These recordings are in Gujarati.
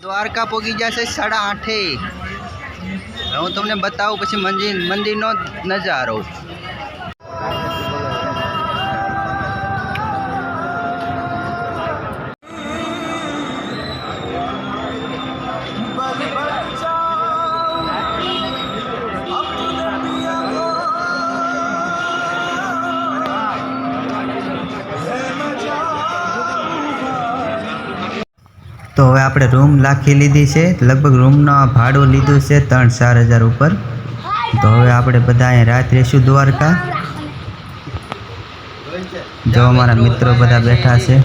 દ્વારકા પોગી જશે 8:30. હું તમને બતાવું પછી મંદિરનો નજારો. તો હવે આપણે રૂમ રાખી લીધી છે. લગભગ રૂમનો ભાડું લીધું છે 3-4 હજાર ઉપર. તો હવે આપણે બધા અહીંયા રાત રહીશું દ્વારકા. જો અમારા મિત્રો બધા બેઠા છે.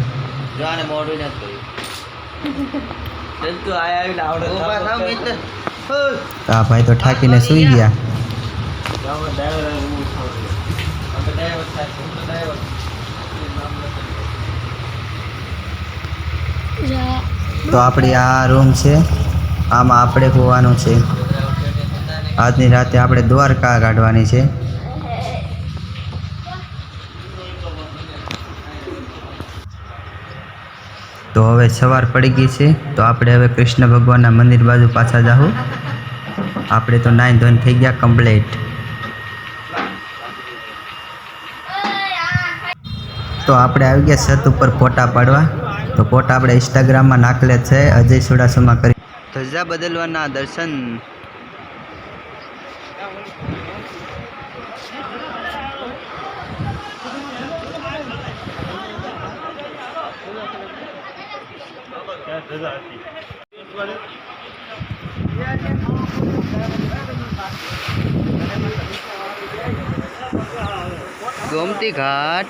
આ ભાઈ તો ઠાકીને સૂઈ ગયા. તો આપણી આ રૂમ છે. આમાં આપણે હોવાનું છે. આજની રાતે આપણે દ્વારકા કાઢવાની છે. તો હવે સવાર પડી ગઈ છે. તો આપણે હવે કૃષ્ણ ભગવાનના મંદિર બાજુ પાછા જાઉં. આપણે તો નાઈ ધોઈને થઈ ગયા કમ્પ્લીટ. તો આપણે આવી ગયા છત ઉપર ફોટા પાડવા. તો ફોટા આપણે ઇન્સ્ટાગ્રામમાં નાખેલા છે અજય સુડાસુમાં કરી. ધજા બદલવાના દર્શન. ગોમતી ઘાટ.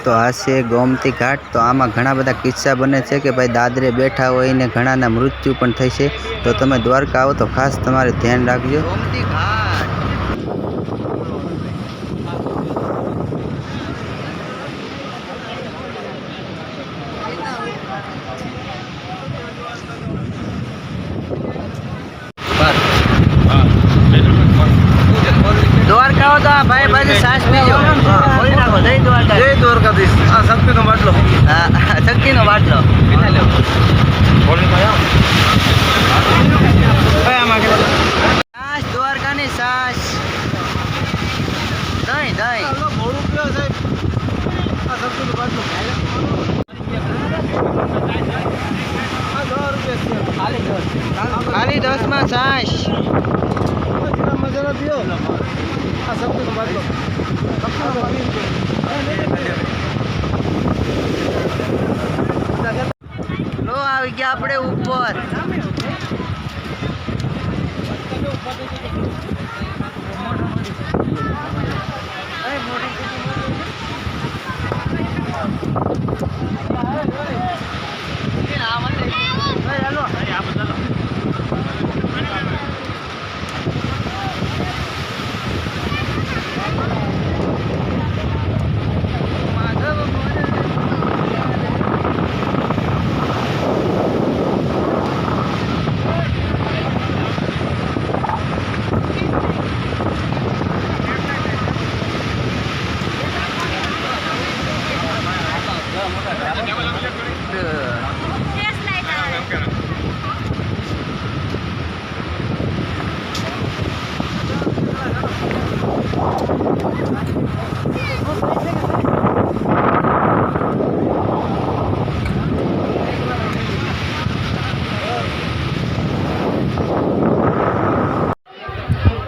તો આ છે ગોમતી ઘાટ. તો આમાં ઘણા બધા કિસ્સા બને છે કે ભાઈ દાદરે બેઠા હોય ને ઘણાના મૃત્યુ પણ થઈ છે. તો તમે દ્વારકા આવો તો ખાસ તમારે ધ્યાન રાખજો. ગોમતી ઘાટ. દ્વારકા આવો તો આ ભાઈ બાજુ સાસ પીજો. જય દ્વારકાધીશ. આ શક્તિનો બાટલો. હા, શક્તિનો બાટલો. સાસ, દ્વારકાની સાસ. દહીં. ખાલી 10 માં સાસ. લો આવી ગયા આપણે ઉપર.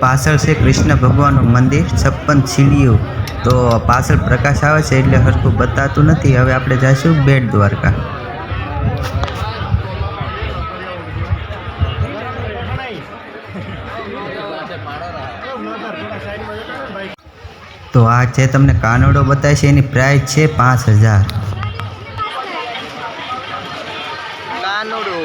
પાછળ છે કૃષ્ણ ભગવાનનું મંદિર 56 સીડીઓ. તો પાછળ પ્રકાશ આવે છે એટલે હરખું બતાતું નથી. હવે આપણે જઈશું બેટ દ્વારકા. તો આ જે તમને કાનોડો બતાવે છે એની પ્રાઇસ છે 5000. કાનુડો.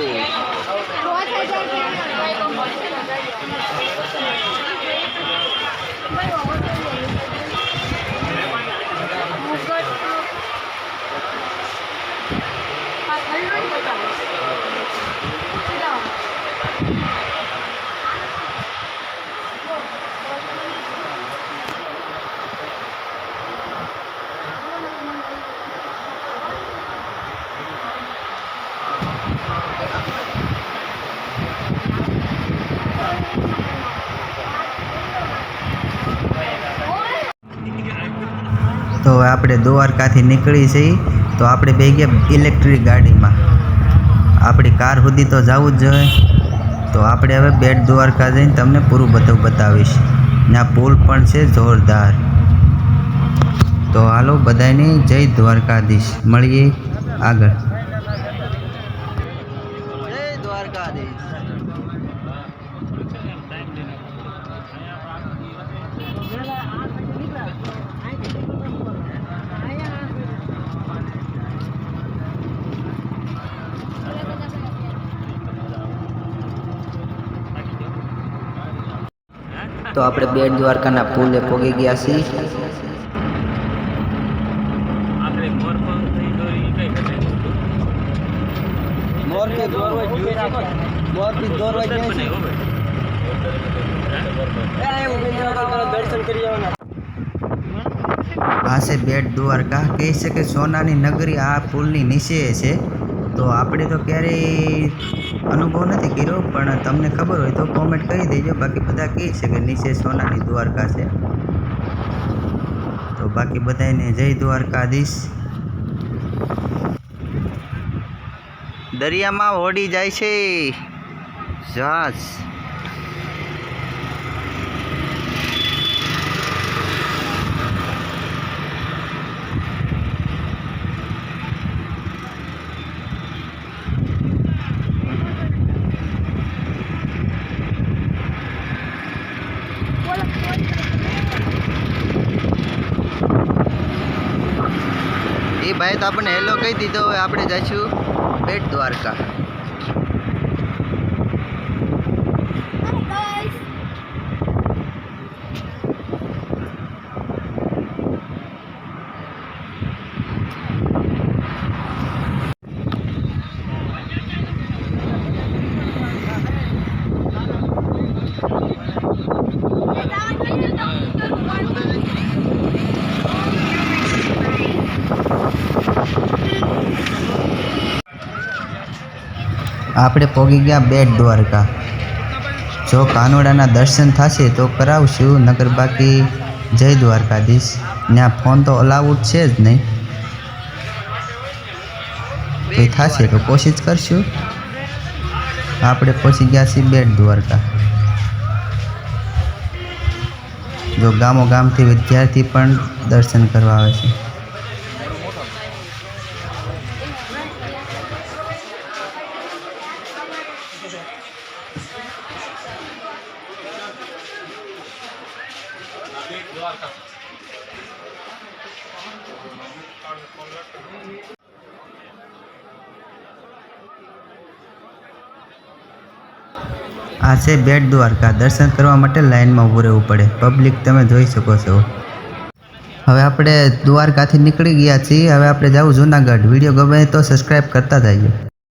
તો આપણે દ્વારકાથી નીકળી છીએ તો આપણે બે ગયા ઇલેક્ટ્રિક ગાડીમાં. આપણી કાર સુધી તો જવું જ જોઈએ. તો આપણે હવે બેટ દ્વારકા જઈને તમને પૂરું બધું બતાવીશ. ત્યાં પુલ પણ છે જોરદાર. તો હાલો બધાને જય દ્વારકાધીશ, મળીએ આગળ. જય દ્વારકાધીશ. તો આપણે બેટ દ્વારકાના પુલે પહોંચી ગયા છીએ. આ છે બેટ દ્વારકા. કહે છે કે સોનાની નગરી આ પુલની નીચે છે. તો આપણે તો ક્યારેય અનુભવ નથી કર્યો, પણ તમને ખબર હોય તો કોમેન્ટ કરી દેજો. બાકી બધા કહે છે કે નીચે સોનાની દ્વારકા છે. તો બાકી બધાને જય દ્વારકાધીશ. દરિયામાં હોડી જાય છે જહાજ. એ ભાઈ તો આપણને હેલો કહી દીધો. હવે આપણે જઈશું બેટ દ્વારકા. આપણે પહોંચી ગયા બેટ દ્વારકા. જો કાનોડાના દર્શન થશે તો કરાવશું, નકર બાકી જય દ્વારકાધીશ. ત્યાં ફોન તો અલાઉડ છે જ નહીં. કોઈ થશે તો કોશિશ કરશું. આપણે પહોંચી ગયા છીએ બેટ દ્વારકા. જો ગામો ગામથી વિદ્યાર્થી પણ દર્શન કરવા આવે છે. આ છે બેટ દ્વારકા. દર્શન કરવા માટે લાઈનમાં ઊભું રહેવું પડે. પબ્લિક તમે જોઈ શકો છો. હવે આપણે દ્વારકાથી નીકળી ગયા છીએ. હવે આપણે જવું જુનાગઢ. વિડીયો ગમે તો સબસ્ક્રાઈબ કરતા જઈએ.